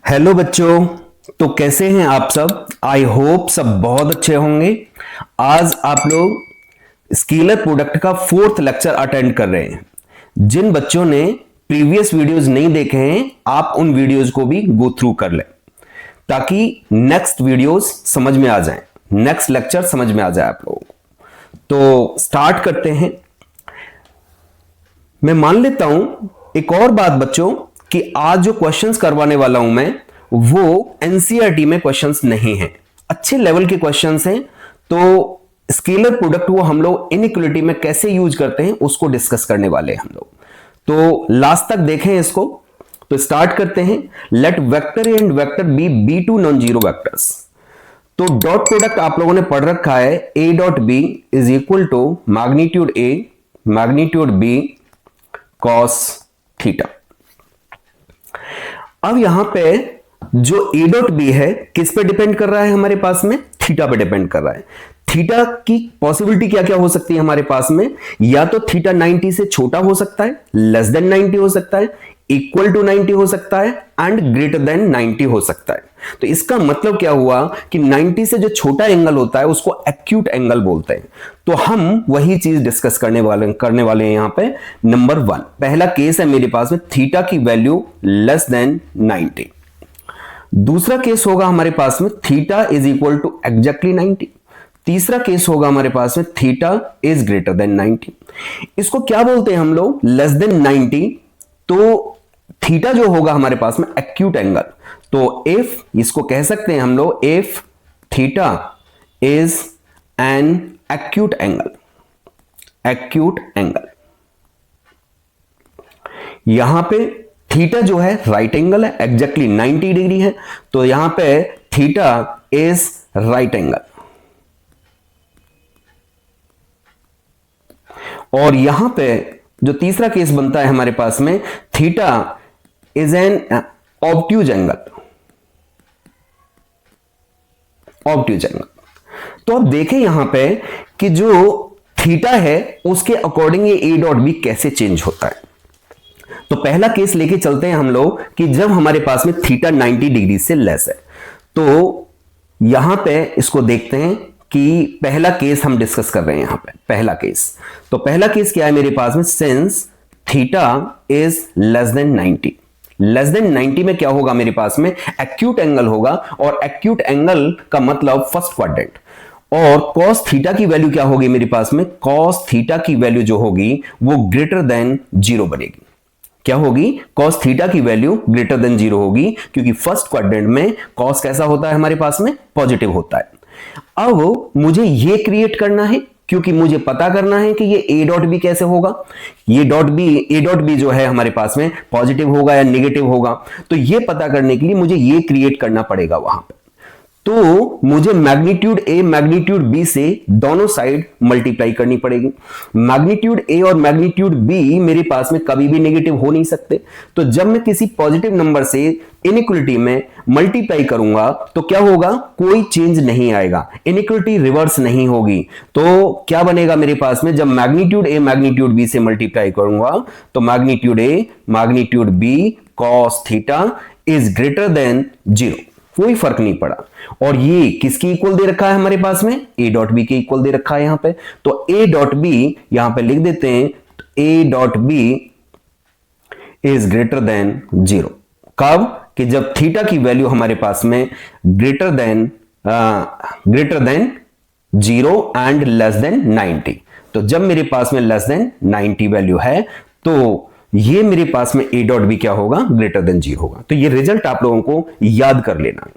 Hello बच्चों। तो कैसे हैं आप सब? आई होप सब बहुत अच्छे होंगे। आज आप लोग स्केलर प्रोडक्ट का 4th लेक्चर अटेंड कर रहे हैं। जिन बच्चों ने प्रीवियस वीडियोस नहीं देखे हैं, आप उन वीडियोस को भी गो थ्रू कर लें ताकि नेक्स्ट वीडियोस समझ में आ जाएं, नेक्स्ट लेक्चर समझ में आ जाए आप लोगों को। तो स्टार्ट करते हैं। मैं मान लेता हूं एक और बात बच्चों कि आज जो क्वेश्चंस करवाने वाला हूं मैं वो एनसीईआरटी में क्वेश्चंस नहीं हैं, अच्छे लेवल के क्वेश्चंस हैं। तो स्केलर प्रोडक्ट वो हम लोग इनइक्वालिटी में कैसे यूज करते हैं उसको डिस्कस करने वाले हैं हम लोग। तो लास्ट तक देखें इसको। तो स्टार्ट करते हैं। Let vector A and vector B be two non zero vectors. तो डॉट प्रोडक्ट आप लोगों ने पढ़ रखा है, A dot B is equal to magnitude A magnitude B cos theta. अब यहां पे जो ए डॉट बी है किस पे डिपेंड कर रहा है? हमारे पास में थीटा पे डिपेंड कर रहा है। थीटा की पॉसिबिलिटी क्या क्या हो सकती है हमारे पास में? या तो थीटा 90 से छोटा हो सकता है, लेस देन 90 हो सकता है, इक्वल टू 90 हो सकता है एंड ग्रेटर देन 90 हो सकता है। तो इसका मतलब क्या हुआ कि 90 से जो छोटा एंगल होता है उसको एक्यूट एंगल बोलते हैं। तो हम वही चीज डिस्कस करने वाले हैं यहां पे। नंबर 1 पहला केस है मेरे पास में थीटा की वैल्यू लेस देन 90। दूसरा केस होगा हमारे पास में theta is equal to exactly 90। तीसरा केस होगा हमारे पास में थीटा इज ग्रेटर देन 90। इसको क्या बोलते हैं हम लोग? Less than 90। तो थीटा जो होगा हमारे पास में एक्यूट एंगल। तो इफ इसको कह सकते हैं हम लोग if theta is an acute angle, acute angle. यहां पे थीटा जो है राइट एंगल है, एग्जैक्टली 90 डिग्री है। तो यहां पे थीटा इज राइट एंगल। और यहां पे जो तीसरा केस बनता है हमारे पास में theta is an obtuse angle, obtuse angle. तो अब देखें यहां पे कि जो थीटा है उसके अकॉर्डिंग ये ए डॉट बी कैसे चेंज होता है। तो पहला केस लेके चलते हैं हम लोग कि जब हमारे पास में थीटा 90 डिग्री से लेस है। तो यहां पे इसको देखते हैं कि पहला केस हम डिस्कस कर रहे हैं यहां पे पहला केस। तो पहला केस क्या है मेरे पास में? Since theta is less then 90। Less than 90 में क्या होगा मेरे पास में? एक्यूट एंगल होगा। और एक्यूट एंगल का मतलब फर्स्ट क्वाड्रेंट। और कॉस थीटा की वैल्यू क्या होगी मेरे पास में? कॉस थीटा की वैल्यू जो होगी वो ग्रेटर देन 0 बनेगी। क्या होगी? कॉस थीटा की वैल्यू ग्रेटर देन 0 होगी, क्योंकि फर्स्ट क्वाड्रेंट में कॉस कैसा होता है हमारे पास में? पॉजिटिव होता है। अब मुझे ये क्रिएट करना है क्योंकि मुझे पता करना है कि ये ए डॉट बी कैसे होगा। ये dot B, A dot B जो है हमारे पास में पॉजिटिव होगा या नेगेटिव होगा। तो ये पता करने के लिए मुझे ये क्रिएट करना पड़ेगा वहां पे। तो मुझे मैग्नीट्यूड ए मैग्नीट्यूड बी से दोनों साइड मल्टीप्लाई करनी पड़ेगी। मैग्नीट्यूड ए और मैग्नीट्यूड बी मेरे पास में कभी भी नेगेटिव हो नहीं सकते। तो जब मैं किसी पॉजिटिव नंबर से इनइक्वालिटी में मल्टीप्लाई करूंगा तो क्या होगा? कोई चेंज नहीं आएगा, इनइक्वालिटी रिवर्स नहीं होगी। तो क्या बनेगा मेरे पास में? जब मैग्नीट्यूड ए मैग्नीट्यूड बी से मल्टीप्लाई करूंगा तो magnitude A magnitude B cos theta is greater than 0। कोई फर्क नहीं पड़ा। और ये किसकी इक्वल दे रखा है हमारे पास में? ए डॉट बी के इक्वल दे रखा है यहां पे। तो ए डॉट बी यहां पे लिख देते हैं, A dot B is greater than 0। कब? कि जब थीटा की वैल्यू हमारे पास में greater than 0 and less than 90। तो जब मेरे पास में लेस देन 90 वैल्यू है तो ये मेरे पास में ए डॉट बी क्या होगा? ग्रेटर देन 0 होगा। तो ये रिजल्ट आप लोगों को याद कर लेना।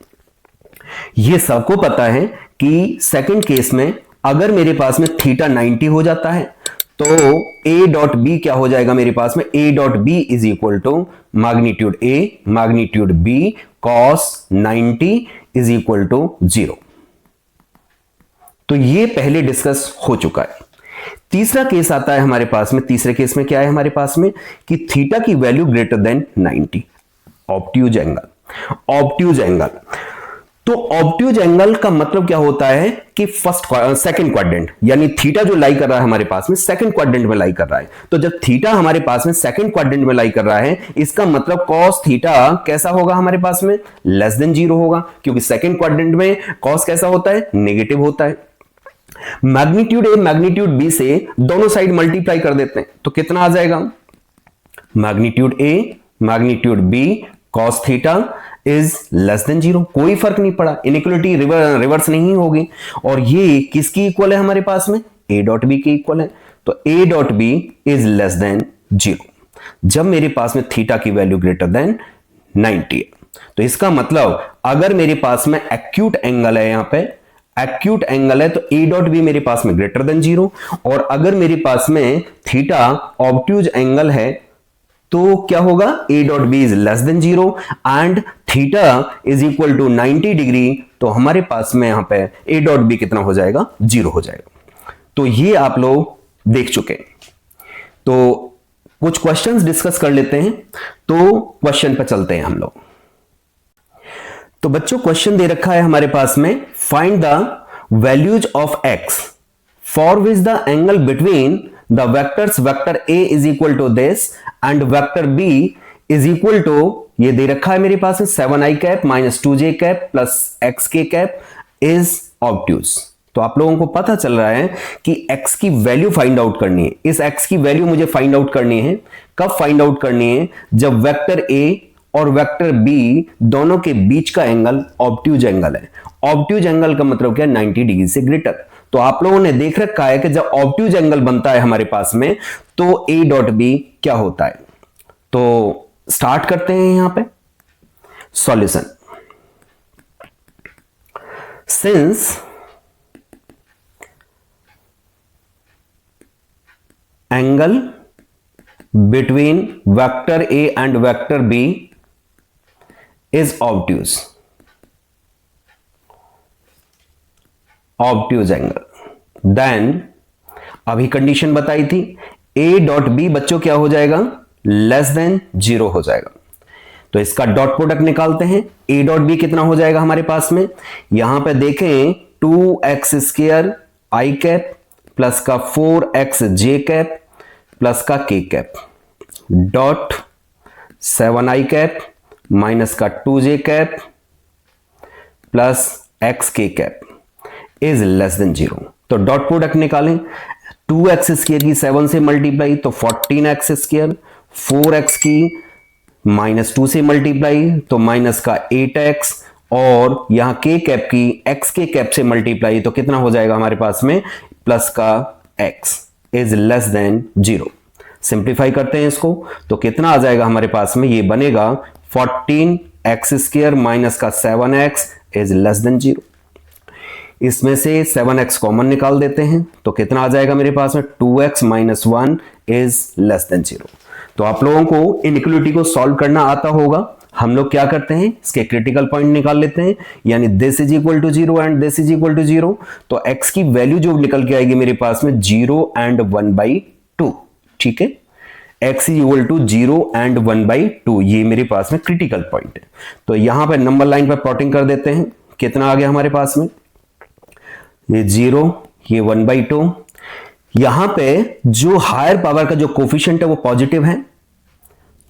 ये सबको पता है कि सेकंड केस में अगर मेरे पास में थीटा 90 हो जाता है तो ए डॉट बी क्या हो जाएगा मेरे पास में? A dot B is equal to magnitude A magnitude B cos 90 is equal to 0। तो ये पहले डिस्कस हो चुका है। तीसरा केस आता है हमारे पास में। तीसरे केस में क्या है हमारे पास में? कि थीटा की value greater than 90, obtuse angle, obtuse angle. तो ऑब्ट्यूज एंगल का मतलब क्या होता है कि सेकंड क्वाड्रेंट, यानी थीटा जो लाई कर रहा है हमारे पास में सेकंड क्वाड्रेंट में लाई कर रहा है। तो जब थीटा हमारे पास में सेकंड क्वाड्रेंट में लाई कर रहा है, इसका मतलब कॉस थीटा कैसा होगा हमारे पास में, लेस देन 0 होगा, क्योंकि सेकंड क्वाड्रेंट में कॉस कैसा होता है, नेगेटिव होता है। मैग्नीट्यूड ए मैग्नीट्यूड बी से दोनों साइड मल्टीप्लाई कर देते हैं तो कितना आ जाएगा, magnitude A magnitude B cos theta is less than 0। कोई फर्क नहीं पड़ा, इनइक्वालिटी रिवर्स नहीं होगी। और ये किसकी इक्वल है हमारे पास में, ए डॉट बी की इक्वल है। तो A dot B is less than 0 जब मेरे पास में थीटा की वैल्यू ग्रेटर देन 90 है। तो इसका मतलब अगर मेरे पास में एक्यूट एंगल है, यहां पे एक्यूट एंगल है, तो ए डॉट बी मेरे पास में ग्रेटर देन 0। और अगर मेरे पास में थीटा ऑब्ट्यूज एंगल है तो क्या होगा, A dot B is less than 0 and theta is equal to 90 degree. तो हमारे पास में यहां पे ए डॉट बी कितना हो जाएगा, 0 हो जाएगा। तो ये आप लोग देख चुके हैं। तो कुछ क्वेश्चंस डिस्कस कर लेते हैं। तो क्वेश्चन पर चलते हैं हम लोग। तो बच्चों क्वेश्चन दे रखा है हमारे पास में, find the values of x for which the angle between the vectors vector a is equal to this and vector b is equal to, ये दे रखा है मेरे पास में 7i cap minus 2j cap plus xk cap is obtuse. तो आप लोगों को पता चल रहा है कि x की वैल्यू फाइंड आउट करनी है। इस x की वैल्यू मुझे फाइंड आउट करनी है। कब फाइंड आउट करनी है, जब वेक्टर a और वेक्टर b दोनों के बीच का एंगल ऑब्ट्यूज एंगल है। ऑब्ट्यूज एंगल का मतलब क्या है, 90 डिग्री से ग्रेटर। तो आप लोगों ने देख रखा है कि जब ऑब्ट्यूज एंगल बनता है हमारे पास में तो ए डॉट बी क्या होता है। तो स्टार्ट करते हैं यहां पे solution. Since angle between vector A and vector B is obtuse angle, then अभी कंडीशन बताई थी ए डॉट बी बच्चों क्या हो जाएगा, लेस देन 0 हो जाएगा। तो इसका डॉट प्रोडक्ट निकालते हैं। ए डॉट बी कितना हो जाएगा हमारे पास में, यहां पे देखें 2x स्क्वायर आई कैप प्लस का 4x जे कैप प्लस का के cap dot 7i cap minus का 2j cap plus xk cap is less than 0। तो डॉट प्रोडक्ट निकालें, 2x स्क्वायर की 7 से मल्टीप्लाई तो 14x स्क्वायर, 4x की माइनस 2 से मल्टीप्लाई तो माइनस का 8x, और यहां k कैप की x के कैप से मल्टीप्लाई तो कितना हो जाएगा हमारे पास में, प्लस का x is less than 0। Simplify करते हैं इसको तो कितना आ जाएगा हमारे पास में, ये बनेगा 14x स्क्वायर माइनस का 7x इज लेस देन 0। इसमें से 7x कॉमन निकाल देते हैं तो कितना आ जाएगा मेरे पास में, 2x minus 1 is less than 0। तो आप लोगों को इनइक्वालिटी को सॉल्व करना आता होगा। हम लोग क्या करते हैं, इसके क्रिटिकल पॉइंट निकाल लेते हैं, यानी this is equal to 0 and this is equal to 0। तो x की वैल्यू जो निकल के आएगी मेरे पास में 0 एंड 1/2। ठीक है, x is equal to 0 and 1/2, ये मेरे पास में क्रिटिकल पॉइंट है। तो यहां पर नंबर लाइन पर प्लॉटिंग कर देते हैं, कितना आ गया हमारे पास में, ये 0, ये 1/2। यहां पे जो हायर पावर का जो कोफिशिएंट है वो पॉजिटिव है,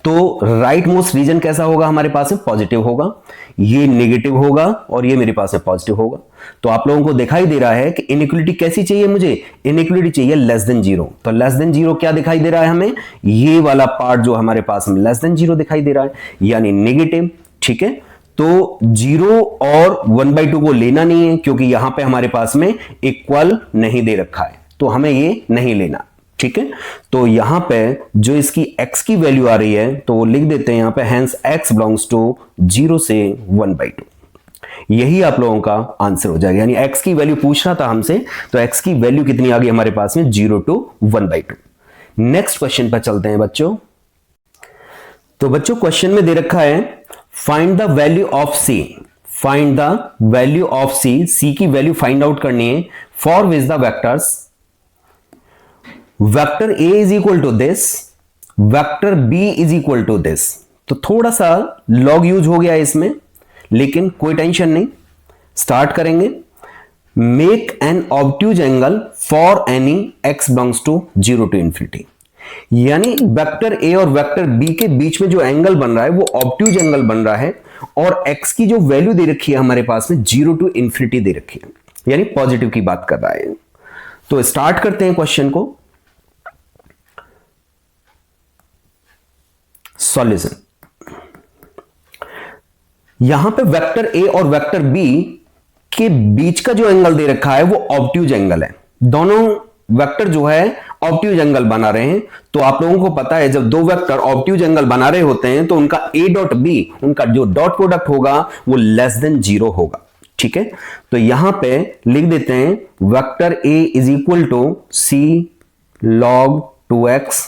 तो राइट मोस्ट रीजन कैसा होगा हमारे पास में, पॉजिटिव होगा। ये नेगेटिव होगा और ये मेरे पास में पॉजिटिव होगा। तो आप लोगों को दिखाई दे रहा है कि इनइक्वालिटी कैसी चाहिए मुझे, इनइक्वालिटी चाहिए लेस देन 0। तो लेस देन 0 क्या दिखाई दे रहा है हमें, ये वाला पार्ट जो हमारे पास में लेस देन 0 दिखाई दे रहा है, यानी नेगेटिव। ठीक है, तो 0 और 1/2 को लेना नहीं है क्योंकि यहां पे हमारे पास में इक्वल नहीं दे रखा है, तो हमें ये नहीं लेना। ठीक है, तो यहां पे जो इसकी x की वैल्यू आ रही है तो वो लिख देते हैं यहां पे, हेंस x बिलोंग्स टू 0 से 1/2। यही आप लोगों का आंसर हो जाएगा, यानी x की वैल्यू पूछ रहा था हमसे, तो x की वैल्यू कितनी आ गई हमारे पास में, 0 to 1/2। नेक्स्ट क्वेश्चन पर चलते हैं बच्चों। तो बच्चों क्वेश्चन में दे रखा है, find the value of c, find the value of c की वैल्यू फाइंड आउट करनी है for which the vectors vector a is equal to this, vector b is equal to this. तो थोड़ा सा लॉग यूज हो गया इसमें, लेकिन कोई टेंशन नहीं, स्टार्ट करेंगे, make an obtuse angle for any x belongs to 0 to infinity. यानी वेक्टर ए और वेक्टर बी के बीच में जो एंगल बन रहा है वो ऑब्ट्यूज एंगल बन रहा है, और x की जो वैल्यू दे रखी है हमारे पास में 0 टू इंफिनिटी दे रखी है, यानी पॉजिटिव की बात कर रहा है। तो स्टार्ट करते हैं क्वेश्चन को। सॉल्यूशन, यहां पे वेक्टर ए और वेक्टर बी के बीच का जो एंगल दे रखा है वो ऑब्ट्यूज एंगल है। दोनों वेक्टर जो है ऑब्ट्यूज एंगल बना रहे हैं। तो आप लोगों को पता है जब दो वेक्टर ऑब्ट्यूज एंगल बना रहे होते हैं तो उनका ए डॉट बी, उनका जो डॉट प्रोडक्ट होगा वो लेस देन 0 होगा। ठीक है, तो यहां पे लिख देते हैं vector A is equal to C log 2x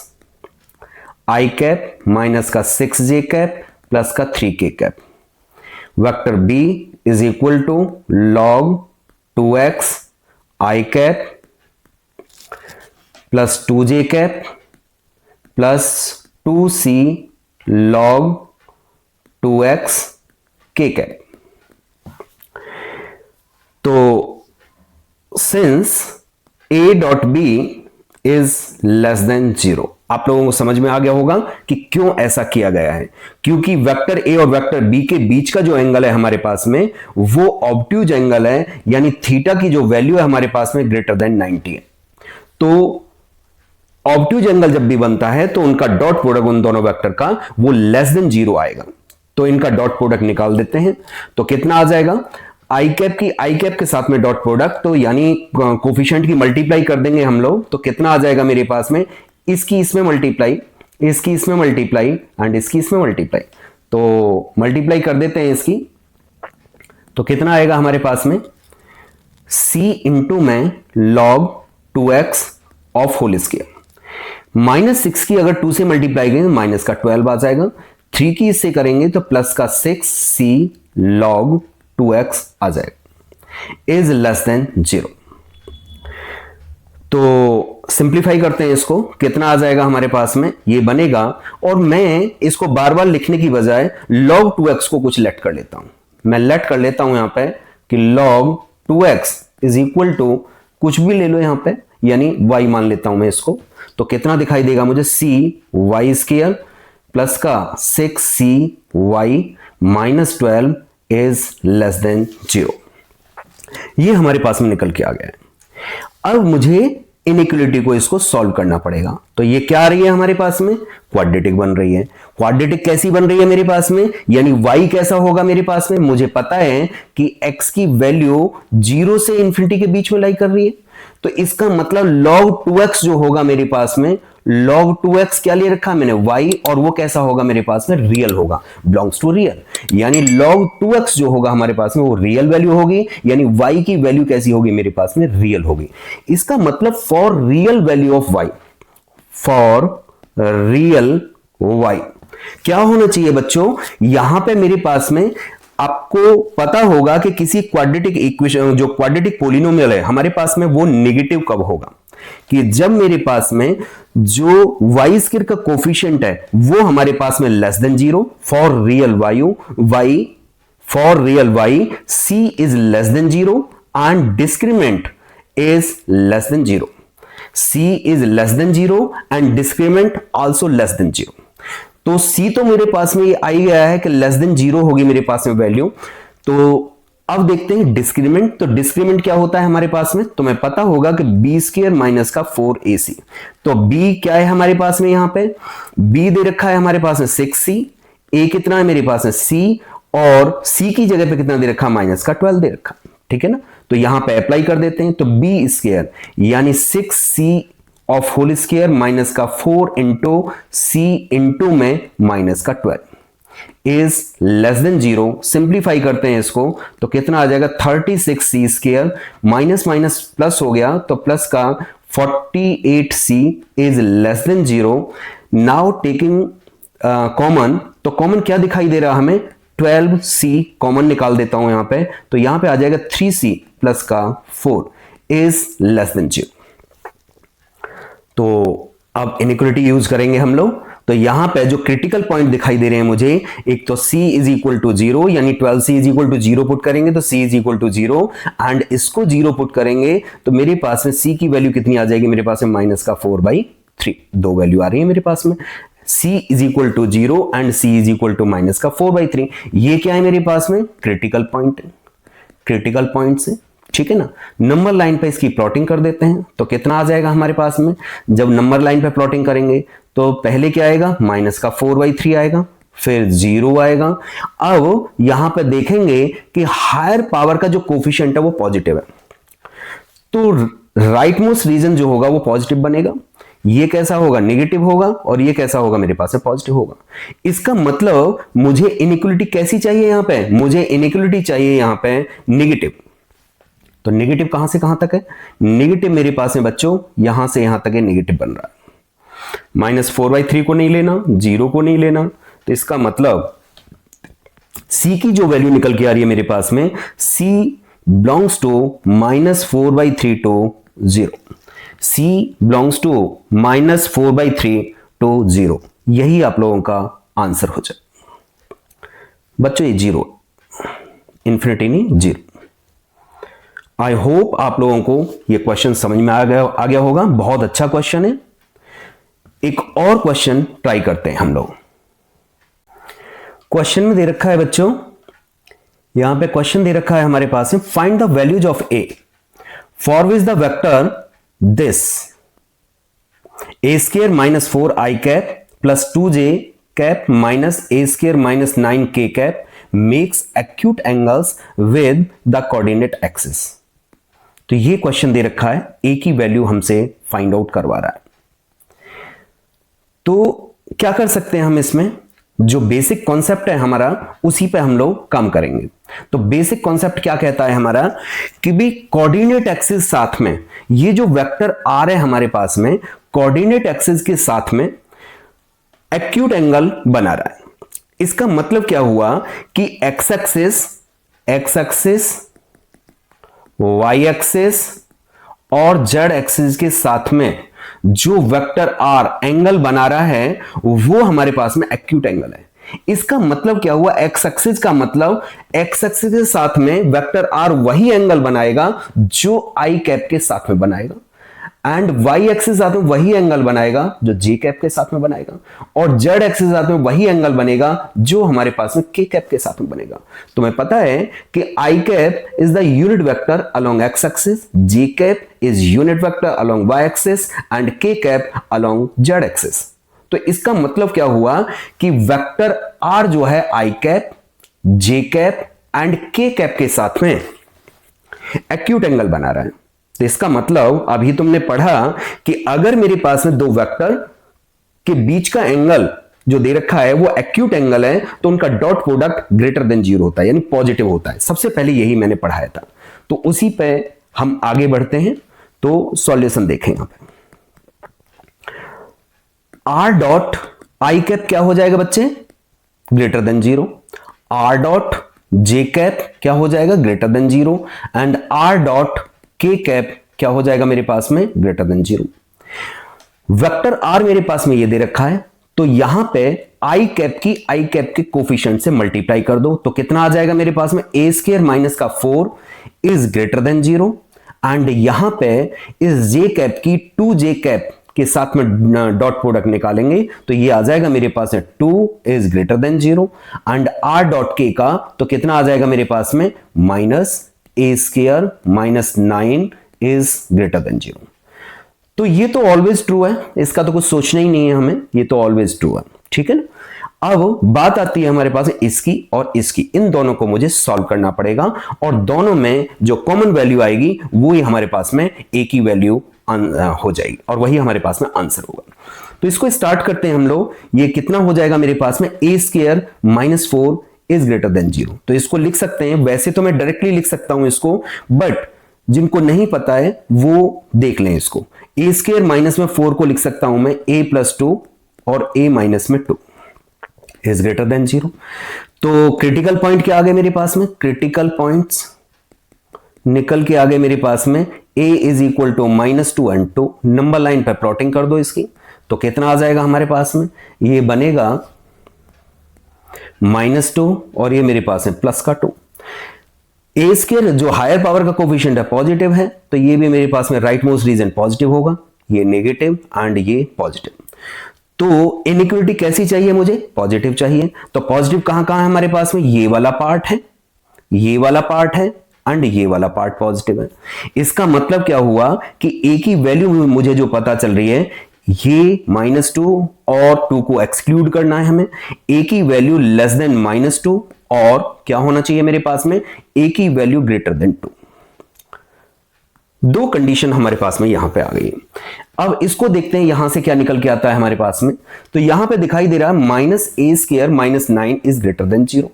I cap minus का 6j कैप प्लस का 3k cap. Vector B is equal to log 2x I cap plus 2j cap plus 2c log 2x k cap. तो since a dot b is less than 0, आप लोगों को समझ में आ गया होगा कि क्यों ऐसा किया गया है। क्योंकि वेक्टर ए और वेक्टर बी के बीच का जो एंगल है हमारे पास में वो ऑब्ट्यूज एंगल है, यानी थीटा की जो वैल्यू है हमारे पास में ग्रेटर देन 90 है। तो ऑब्ट्यूज एंगल जब भी बनता है तो उनका डॉट प्रोडक्ट उन दोनों वेक्टर का वो लेस देन 0 आएगा। तो इनका डॉट प्रोडक्ट निकाल देते हैं। तो कितना आ जाएगा, आई कैप की आई कैप के साथ में डॉट प्रोडक्ट, तो यानी कोफिशिएंट की मल्टीप्लाई कर देंगे हम लोग। तो कितना आ जाएगा मेरे पास में, इसकी इसमें मल्टीप्लाई, इसकी इसमें मल्टीप्लाई एंड इसकी इसमें मल्टीप्लाई। तो मल्टीप्लाई कर देते हैं इसकी, तो कितना आएगा हमारे पास में, c इंटू में log 2x of whole square, -6 की अगर 2 से मल्टीप्लाई करेंगे तो माइनस का 12 आ जाएगा, 3 की इससे करेंगे तो प्लस का 6c log 2x आ जाएगा, इज लेस देन 0। तो सिंप्लीफाई करते हैं इसको, कितना आ जाएगा हमारे पास में, ये बनेगा। और मैं इसको बार बार लिखने की बजाय log 2x को कुछ लेट कर लेता हूं, मैं लेट कर लेता हूं यहां पे कि log 2x is equal to कुछ भी ले लो यहां पे, यानी y मान लेता हूं मैं इसको। तो कितना दिखाई देगा मुझे, c y स्क्वायर प्लस का 6c y minus 12 is less than 0। ये हमारे पास में निकल के आ गया है। अब मुझे इनइक्वालिटी को इसको सॉल्व करना पड़ेगा। तो ये क्या आ रही है हमारे पास में, क्वाड्रेटिक बन रही है। क्वाड्रेटिक कैसी बन रही है मेरे पास में, यानी y कैसा होगा मेरे पास में, मुझे पता है कि x की वैल्यू 0 से इंफिनिटी के बीच में लाई कर रही है। तो इसका मतलब log 2x जो होगा मेरे पास में, log 2x क्या ले रखा है मैंने, y, और वो कैसा होगा मेरे पास में, रियल होगा, बिलोंग्स टू रियल। यानी log 2x जो होगा हमारे पास में वो रियल वैल्यू होगी, यानी y की वैल्यू कैसी होगी मेरे पास में, रियल होगी। इसका मतलब for real value of y, for real y क्या होना चाहिए बच्चों, यहां पे मेरे पास में आपको पता होगा कि किसी क्वाड्रेटिक इक्वेशन, जो क्वाड्रेटिक पोलिनोमियल है हमारे पास में, वो नेगेटिव कब होगा, कि जब मेरे पास में जो y स्क्वायर का कोफिशिएंट है वो हमारे पास में less than 0 for real y, for real y c is less than 0 and discriminant is less than 0, c is less than 0 and discriminant also less than 0। तो c तो मेरे पास में ये आ ही गया है कि लेस देन 0 होगी मेरे पास में वैल्यू। तो अब देखते हैं डिस्क्रीमेंट। तो डिस्क्रीमेंट क्या होता है हमारे पास में, तो मैं पता होगा कि बी स्क्वायर माइनस का 4ac। तो b क्या है हमारे पास में, यहां पे b दे रखा है हमारे पास में 6c, a कितना है मेरे पास में c, और c की जगह पे कितना दे रखा, माइनस का 12 दे रखा। ठीक है ना, तो यहां पे अप्लाई कर देते हैं। तो b स्क्वायर यानी 6c of whole square minus का 4 इंटू c इंटू में माइनस का 12 इज लेस देन 0। सिंप्लीफाई करते हैं इसको तो कितना आ जाएगा, 36c square minus minus plus हो गया तो प्लस का 48c is less than 0। Now taking common, तो कॉमन क्या दिखाई दे रहा हमें, 12c कॉमन निकाल देता हूं यहां पे। तो यहां पे आ जाएगा 3c प्लस का 4 इज लेस देन 0। तो अब इनइक्वालिटी यूज करेंगे हम लोग। तो यहां पे जो क्रिटिकल पॉइंट दिखाई दे रहे हैं मुझे, एक तो c इज इक्वल टू 0, यानी 12c is equal to 0 put करेंगे तो c is equal to 0, and इसको 0 पुट करेंगे तो मेरे पास में c की वैल्यू कितनी आ जाएगी, मेरे पास में माइनस का 4/3, दो वैल्यू आ रही है मेरे पास में, c is equal to 0 and c is equal to minus का 4/3। ये क्या है मेरे पास में, क्रिटिकल पॉइंट है, क्रिटिकल पॉइंट से, ठीक है ना। नंबर लाइन पे इसकी प्लॉटिंग कर देते हैं तो कितना आ जाएगा हमारे पास में, जब नंबर लाइन पे प्लॉटिंग करेंगे तो पहले क्या आएगा, माइनस का 4/3 आएगा, फिर 0 आएगा। अब यहां पे देखेंगे कि हायर पावर का जो कोफिशिएंट है वो पॉजिटिव है, तो राइट मोस्ट रीजन जो होगा वो पॉजिटिव बनेगा, ये कैसा होगा, नेगेटिव होगा, और ये कैसा होगा, मेरे पास में पॉजिटिव होगा। इसका मतलब मुझे इनइक्वलिटी कैसी चाहिए, यहां पे मुझे इनइक्वलिटी चाहिए यहां पे नेगेटिव। तो नेगेटिव कहां से कहां तक है, नेगेटिव मेरे पास में बच्चों यहां से यहां तक है, नेगेटिव बन रहा है। -4/3 को नहीं लेना, 0 को नहीं लेना, तो इसका मतलब c की जो वैल्यू निकल के आ रही है मेरे पास में, c belongs to -4/3 to 0, c belongs to -4/3 to 0, यही आप लोगों का आंसर हो जाए बच्चों, ये 0, इंफिनिटी नहीं 0। आई होप आप लोगों को यह क्वेश्चन समझ में आ गया होगा, बहुत अच्छा क्वेश्चन है। एक और क्वेश्चन ट्राई करते हैं हम लोग। क्वेश्चन में दे रखा है बच्चों, यहां पे क्वेश्चन दे रखा है हमारे पास में, find the values of A for which the vector this a² - 4i cap plus 2j cap minus a² - 9k cap makes acute angles with the coordinate axis. तो ये क्वेश्चन दे रखा है, ए की वैल्यू हमसे फाइंड आउट करवा रहा है। तो क्या कर सकते हैं हम इसमें, जो बेसिक कॉन्सेप्ट है हमारा उसी पे हम लोग काम करेंगे। तो बेसिक कॉन्सेप्ट क्या कहता है हमारा, कि भी कोऑर्डिनेट एक्सिस साथ में, ये जो वेक्टर आर है हमारे पास में, कोऑर्डिनेट एक्सिस के साथ में एक्यूट एंगल बना रहा है। इसका मतलब क्या हुआ कि एक्स एक्सिस वाई एक्सिस और जेड एक्सिस के साथ में जो वेक्टर आर एंगल बना रहा है वो हमारे पास में एक्यूट एंगल है। इसका मतलब क्या हुआ, एक्स एक्सिस का मतलब एक्स एक्सिस के साथ में वेक्टर आर वही एंगल बनाएगा जो आई कैप के साथ में बनाएगा, एंड वाई एक्सिस साथ में वही एंगल बनाएगा जो जे कैप के साथ में बनाएगा, और जेड एक्सिस साथ में वही एंगल बनेगा जो हमारे पास में के कैप के साथ में बनेगा। तुम्हें पता है कि I cap is the unit vector along X axis, J cap is unit vector along Y axis and K cap along Z axis. तो इसका मतलब क्या हुआ कि वेक्टर आर जो है आई cap, J cap and K cap के साथ में एक्यूट एंगल बना रहा है। तो इसका मतलब अभी तुमने पढ़ा कि अगर मेरे पास में दो वेक्टर के बीच का एंगल जो दे रखा है वो एक्यूट एंगल है, तो उनका डॉट प्रोडक्ट ग्रेटर देन 0 होता है, यानी पॉजिटिव होता है। सबसे पहले यही मैंने पढ़ाया था, तो उसी पे हम आगे बढ़ते हैं। तो सॉल्यूशन देखें यहां पे, आर डॉट आई कैप क्या हो जाएगा बच्चे, greater than 0, R dot J cap क्या हो जाएगा, greater than 0, and R dot के कैप क्या हो जाएगा मेरे पास में, ग्रेटर देन 0। वेक्टर आर मेरे पास में ये दे रखा है, तो यहां पे आई कैप की आई कैप के कोफिशिएंट से मल्टीप्लाई कर दो, तो कितना आ जाएगा मेरे पास में, a² माइनस का 4 इज ग्रेटर देन 0, एंड यहां पे इस जे कैप की 2j कैप के साथ में डॉट प्रोडक्ट निकालेंगे तो ये आ जाएगा मेरे पास है 2 is greater than 0, and R dot के का तो कितना आ जाएगा मेरे पास में, -a² - 9 इज ग्रेटर देन 0। तो ये तो ऑलवेज ट्रू है, इसका तो कुछ सोचना ही नहीं है हमें, ये तो ऑलवेज ट्रू है, ठीक है ना। अब बात आती है हमारे पास इसकी और इसकी, इन दोनों को मुझे सॉल्व करना पड़ेगा, और दोनों में जो कॉमन वैल्यू आएगी वो ही हमारे पास में ए की वैल्यू हो जाएगी, और वही हमारे पास में आंसर होगा। तो इसको स्टार्ट करते हैं हम लोग। ये कितना हो जाएगा मेरे पास में, a² - 4 इज ग्रेटर देन 0। तो इसको लिख सकते हैं, वैसे तो मैं डायरेक्टली लिख सकता हूं इसको, बट जिनको नहीं पता है वो देख लें इसको। a² माइनस में 4 को लिख सकता हूं मैं a + 2 और a माइनस में 2 इज ग्रेटर देन 0। तो क्रिटिकल पॉइंट क्या आ गए मेरे पास में, क्रिटिकल पॉइंट्स निकल के आ गए मेरे पास में a is equal to -2 and 2। Number line पर प्लॉटिंग कर दो इसकी, तो कितना आ जाएगा हमारे पास में, ये बनेगा -2 और ये मेरे पास है प्लस का 2। ए स्क्वायर जो हायर पावर का कोफिशिएंट है पॉजिटिव है, तो ये भी मेरे पास में राइट मोस्ट रीजन पॉजिटिव होगा, ये नेगेटिव एंड ये पॉजिटिव। तो इनइक्वालिटी कैसी चाहिए मुझे, पॉजिटिव चाहिए। तो पॉजिटिव कहां कहां है हमारे पास में, ये वाला पार्ट है, ये वाला पार्ट है एंड ये वाला पार्ट पॉजिटिव है। इसका मतलब क्या हुआ कि ए की वैल्यू मुझे जो पता चल रही है, ये -2 और 2 को एक्सक्लूड करना है हमें। ए की वैल्यू लेस देन -2 और क्या होना चाहिए मेरे पास में, ए की वैल्यू ग्रेटर देन 2। दो कंडीशन हमारे पास में यहां पे आ गई है। अब इसको देखते हैं यहां से क्या निकल के आता है हमारे पास में। तो यहां पे दिखाई दे रहा है -a² -9 इज ग्रेटर देन 0।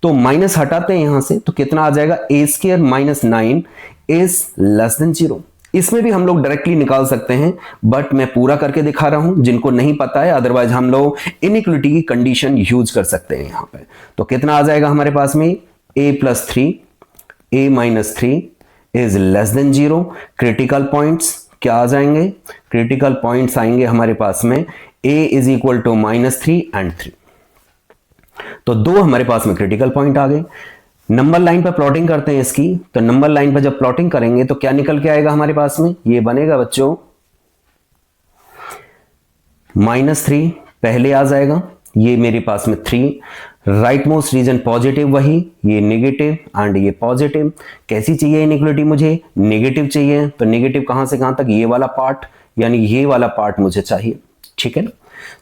तो माइनस हटाते हैं यहां से, तो कितना आ जाएगा, a² -9 इज लेस देन 0। इसमें भी हम लोग डायरेक्टली निकाल सकते हैं, बट मैं पूरा करके दिखा रहा हूं जिनको नहीं पता है, अदरवाइज हम लोग इनइक्वालिटी की कंडीशन यूज कर सकते हैं यहां पे। तो कितना आ जाएगा हमारे पास में, a + 3 a - 3 is less than 0। Critical points क्या आ जाएंगे, क्रिटिकल पॉइंट्स आएंगे हमारे पास में a is equal to -3 and 3। तो दो हमारे पास में क्रिटिकल पॉइंट आ गए। नंबर लाइन पर प्लॉटिंग करते हैं इसकी। तो नंबर लाइन पर जब प्लॉटिंग करेंगे तो क्या निकल के आएगा हमारे पास में, ये बनेगा बच्चों -3 पहले आ जाएगा, ये मेरे पास में 3, राइट मोस्ट रीजन पॉजिटिव वही, ये नेगेटिव एंड ये पॉजिटिव। कैसी चाहिए इनइक्वालिटी मुझे, नेगेटिव चाहिए। तो नेगेटिव कहां से कहां तक, ये वाला पार्ट, यानी ये वाला पार्ट मुझे चाहिए, ठीक है ना।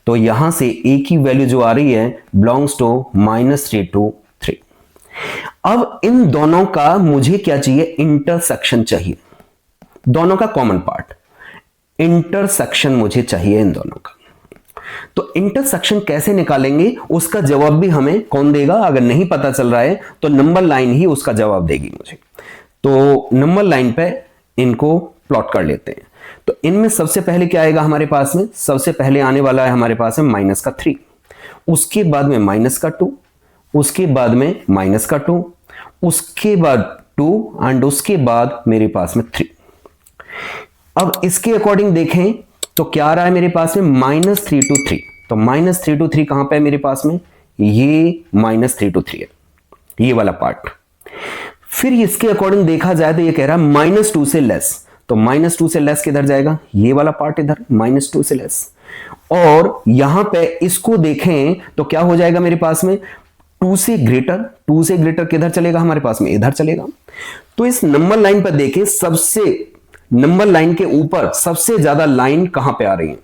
तो यहां से ए की वैल्यू जो आ रही है बिलोंग्स टू -3 to 3। अब इन दोनों का मुझे क्या चाहिए, इंटरसेक्शन चाहिए, दोनों का कॉमन पार्ट, इंटरसेक्शन मुझे चाहिए इन दोनों का। तो इंटरसेक्शन कैसे निकालेंगे उसका जवाब भी हमें कौन देगा, अगर नहीं पता चल रहा है तो नंबर लाइन ही उसका जवाब देगी मुझे। तो नंबर लाइन पे इनको प्लॉट कर लेते हैं। तो इनमें सबसे पहले क्या आएगा हमारे पास में, सबसे पहले आने वाला है हमारे पास में -3, उसके बाद में -2, उसके बाद में -2, उसके बाद 2 एंड उसके बाद मेरे पास में 3। अब इसके अकॉर्डिंग देखें तो क्या आ रहा है मेरे पास में, -3 to 3। तो -3 to 3 कहां पे है मेरे पास में, ये -3 to 3 है, ये वाला पार्ट। फिर इसके अकॉर्डिंग देखा जाए तो ये कह रहा है -2 से लेस। तो -2 से लेस किधर जाएगा, ये वाला पार्ट इधर, -2 से लेस। और यहां पे इसको देखें तो क्या हो जाएगा मेरे पास में, 2 से ग्रेटर। 2 से ग्रेटर किधर चलेगा हमारे पास में, इधर चलेगा। तो इस नंबर लाइन पर देखें, सबसे नंबर लाइन के ऊपर सबसे ज्यादा लाइन कहां पे आ रही है,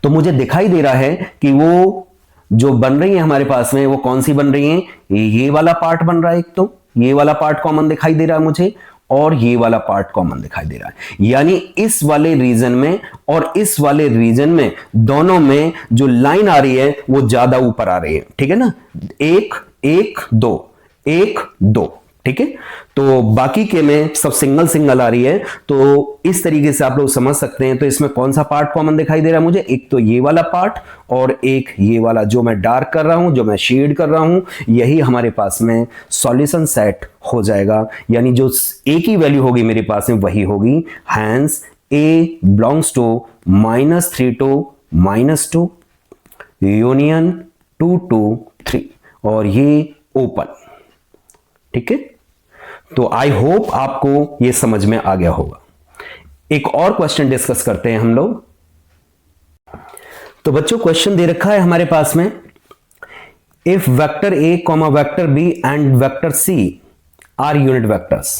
तो मुझे दिखाई दे रहा है कि वो जो बन रही है हमारे पास में वो कौन सी बन रही है, ये वाला पार्ट बन रहा है। एक तो ये वाला पार्ट कॉमन दिखाई दे रहा है मुझे और ये वाला पार्ट कॉमन दिखाई दे रहा है, यानी इस वाले रीजन में और इस वाले रीजन में दोनों में जो लाइन आ रही है वो ज्यादा ऊपर आ रही है, ठीक है ना। 1 1 2 1 2, ठीक है। तो बाकी के में सब सिंगल सिंगल आ रही है। तो इस तरीके से आप लोग समझ सकते हैं। तो इसमें कौन सा पार्ट कॉमन दिखाई दे रहा है मुझे, एक तो ये वाला पार्ट और एक ये वाला जो मैं डार्क कर रहा हूं, जो मैं शेड कर रहा हूं, यही हमारे पास में सॉल्यूशन सेट हो जाएगा। यानी जो ए की वैल्यू होगी मेरे पास में वही होगी। Hence A belongs to -3 to -2 union 2 to 3 और ये ओपन, ठीक है। तो आई होप आपको ये समझ में आ गया होगा। एक और क्वेश्चन डिस्कस करते हैं हम लोग। तो बच्चों क्वेश्चन दे रखा है हमारे पास में, if vector A comma vector B and vector C are unit vectors,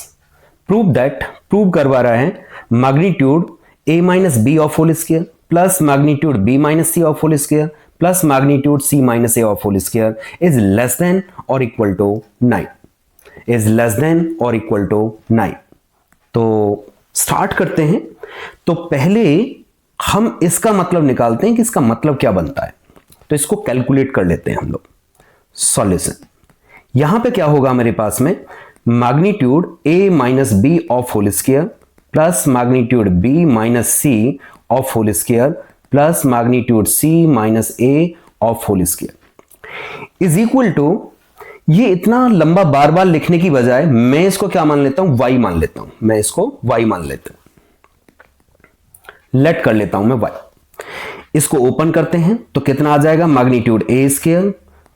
prove करवा रहा है magnitude a minus B of whole square plus magnitude b minus C of whole square plus magnitude c minus a of whole square is less than और equal to 9, is less than और equal to 9। तो start करते हैं। तो पहले हम इसका मतलब निकालते हैं कि इसका मतलब क्या बनता है। तो इसको कैलकुलेट कर लेते हैं हम लोग। सॉल्यूशन यहां पे क्या होगा मेरे पास में, magnitude a minus B of whole square plus magnitude b minus C of whole square plus magnitude c minus a of whole square is equal to, ये इतना लंबा बार बार लिखने की बजाय मैं इसको क्या मान लेता हूं, y मान लेता हूं। मैं इसको y मान लेता हूं, लेट कर लेता हूं मैं y। इसको ओपन करते हैं तो कितना आ जाएगा, magnitude A square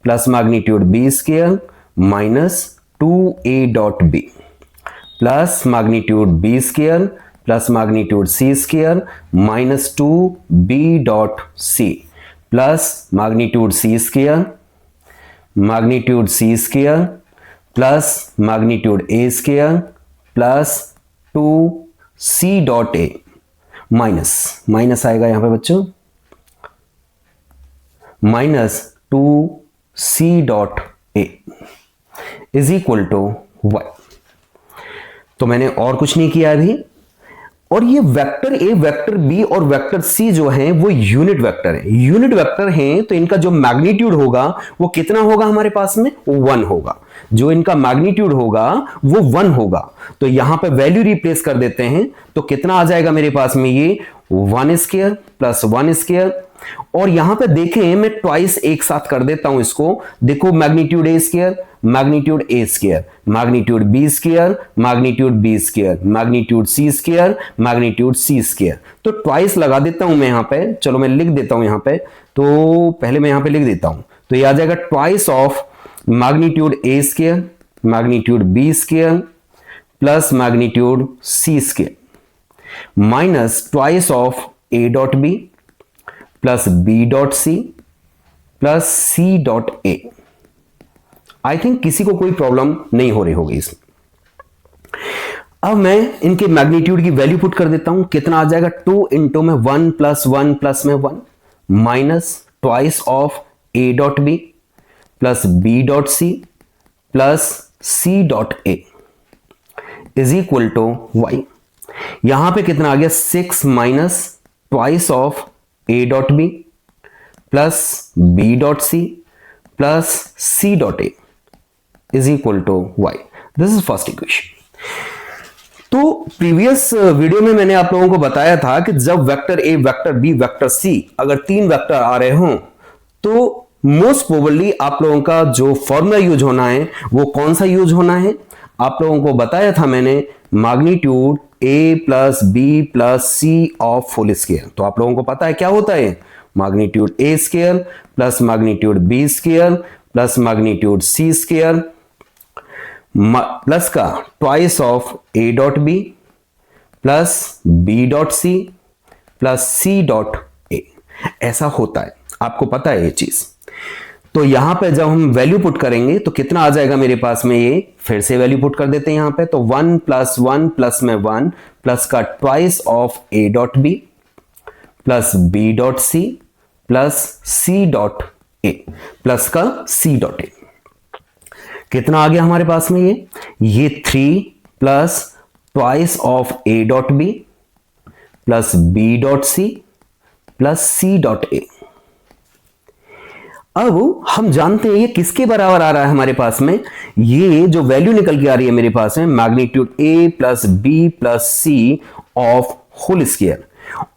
plus magnitude B square minus 2a.b plus magnitude B square plus magnitude C square minus 2b.c plus magnitude C square magnitude C square plus magnitude A square plus 2c.a minus आएगा यहां पे बच्चों, minus 2c.a is equal to y। तो मैंने और कुछ नहीं किया अभी, और ये वेक्टर ए, वेक्टर बी और वेक्टर सी जो हैं वो यूनिट वेक्टर हैं। यूनिट वेक्टर हैं तो इनका जो मैग्नीट्यूड होगा वो कितना होगा हमारे पास में, 1 होगा। जो इनका मैग्नीट्यूड होगा वो 1 होगा। तो यहां पे वैल्यू रिप्लेस कर देते हैं तो कितना आ जाएगा मेरे पास में, ये 1 स्क्वायर प्लस 1 स्क्वायर, और यहां पे देखें मैं ट्वाइस एक साथ कर देता हूं इसको। देखो magnitude A square magnitude A square magnitude B square magnitude B square magnitude C square magnitude C square. तो ट्वाइस लगा देता हूं मैं यहां पे, चलो मैं लिख देता हूं यहां पे, तो पहले मैं यहां पे लिख देता हूं, तो ये आ जाएगा twice of magnitude A square magnitude B square plus magnitude C square minus twice of A dot B plus B dot C plus C dot A. I think किसी को कोई प्रॉब्लम नहीं हो रही होगी इसमें। अब मैं इनके मैग्नीट्यूड की वैल्यू पुट कर देता हूं, कितना आ जाएगा, 2 इंटू में 1 प्लस 1 प्लस में 1 minus twice of A dot B plus B dot C plus C dot A is equal to Y. यहां पे कितना आ गया, 6 minus twice of A dot B plus B dot C plus C dot A is equal to Y. This is first equation. तो previous video में मैंने आप लोगों को बताया था कि जब vector A, vector B, vector C, अगर 3 वेक्टर आ रहे हों तो मोस्ट प्रोबेबली आप लोगों का जो फॉर्मूला यूज होना है वो कौन सा यूज होना है, आप लोगों को बताया था मैंने, magnitude A plus B plus C of whole square. तो आप लोगों को पता है क्या होता है, magnitude A square plus magnitude B square plus magnitude C square plus का twice of A dot B plus B dot C plus C dot A, ऐसा होता है, आपको पता है ये चीज। तो यहां पे जब हम वैल्यू पुट करेंगे तो कितना आ जाएगा मेरे पास में, ये फिर से वैल्यू पुट कर देते हैं यहां पे, तो 1 प्लस 1 प्लस में 1 प्लस का twice of A dot B plus B dot C plus C dot A plus का सी डॉट ए। कितना आ गया हमारे पास में, ये 3 plus twice of A dot B plus B dot C plus C dot A. अब हम जानते हैं ये किसके बराबर आ रहा है हमारे पास में, ये जो वैल्यू निकल के आ रही है मेरे पास में, magnitude A plus B plus C of whole square.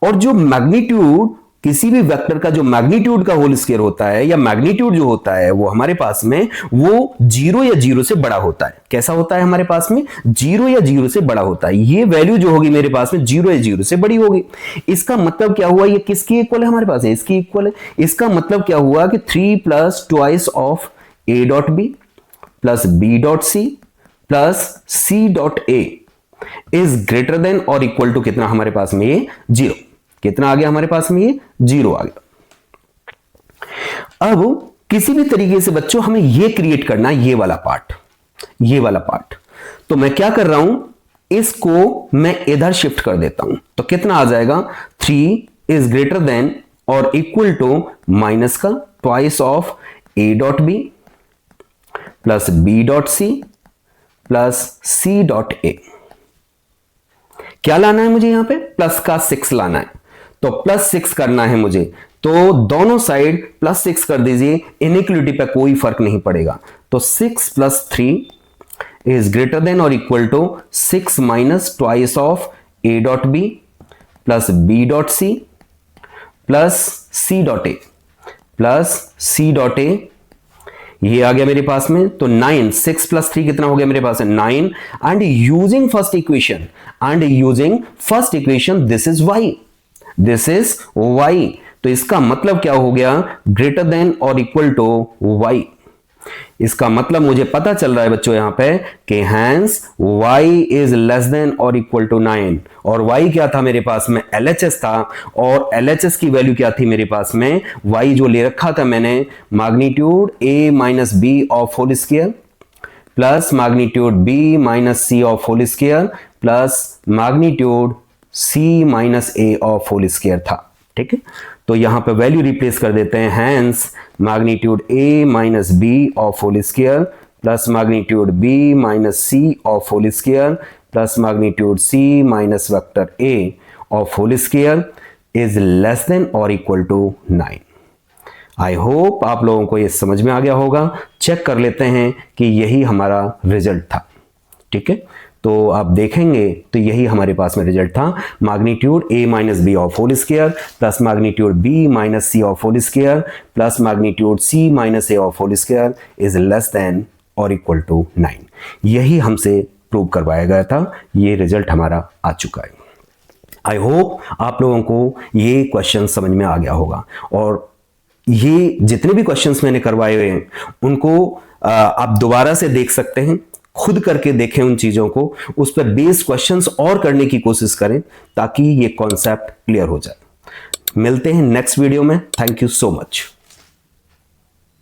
और जो मैग्नीट्यूड, किसी भी वेक्टर का जो मैग्नीट्यूड का होल स्क्वायर होता है या मैग्नीट्यूड जो होता है वो हमारे पास में वो 0 या 0 से बड़ा होता है। कैसा होता है हमारे पास में, 0 या 0 से बड़ा होता है। ये वैल्यू जो होगी मेरे पास में 0 या 0 से बड़ी होगी। इसका मतलब क्या हुआ, ये किसकी इक्वल है हमारे पास है, इसकी इक्वल है। इसका मतलब क्या हुआ कि 3 plus twice of A dot B plus B dot C plus C dot A is greater than और इक्वल टू कितना हमारे पास में, ये 0। कितना आ गया हमारे पास में, ये 0 आ गया। अब किसी भी तरीके से बच्चों हमें ये क्रिएट करना है, ये वाला पार्ट, ये वाला पार्ट। तो मैं क्या कर रहा हूं, इसको मैं इधर शिफ्ट कर देता हूं। तो कितना आ जाएगा, 3 इज ग्रेटर देन और इक्वल टू माइनस का twice of A dot B plus B dot C plus C dot A. क्या लाना है मुझे, यहां पे प्लस का 6 लाना है, तो प्लस 6 करना है मुझे। तो दोनों साइड प्लस 6 कर दीजिए, इनइक्वलिटी पे कोई फर्क नहीं पड़ेगा। तो 6 प्लस 3 इज ग्रेटर देन और equal to 6 minus twice of A dot B plus B dot C plus C dot A plus C dot A. ये आ गया मेरे पास में, तो 9, 6 प्लस 3 कितना हो गया मेरे पास है 9। And using first equation, this is y, this is y। तो इसका मतलब क्या हो गया, ग्रेटर देन और इक्वल टू y। इसका मतलब मुझे पता चल रहा है बच्चों यहां पे कि hence y is less than और इक्वल टू 9, और y क्या था मेरे पास में, LHS था, और LHS की वैल्यू क्या थी मेरे पास में, y जो ले रखा था मैंने, magnitude a minus B of whole square plus magnitude b minus c of whole square plus magnitude c minus a of whole square था। ठीक है, तो यहां पे वैल्यू रिप्लेस कर देते हैं, hence magnitude a minus B of whole square plus magnitude b minus c of whole square plus magnitude c minus vector a of whole square is less than और इक्वल टू 9। आई होप आप लोगों को ये समझ में आ गया होगा। Check कर लेते हैं कि यही हमारा रिजल्ट था। ठीक है, तो आप देखेंगे तो यही हमारे पास में रिजल्ट था, magnitude a minus B of whole square plus magnitude b minus c of whole square plus magnitude c minus a of whole square is less than और इक्वल टू 9। यही हमसे प्रूव करवाया गया था, ये रिजल्ट हमारा आ चुका है। आई होप आप लोगों को ये क्वेश्चन समझ में आ गया होगा, और ये जितने भी क्वेश्चंस मैंने करवाए हुए हैं उनको आप दोबारा से देख सकते हैं, खुद करके देखें उन चीजों को, उस पर बेस्ड क्वेश्चंस और करने की कोशिश करें ताकि ये कॉन्सेप्ट क्लियर हो जाए। मिलते हैं नेक्स्ट वीडियो में। Thank you so much.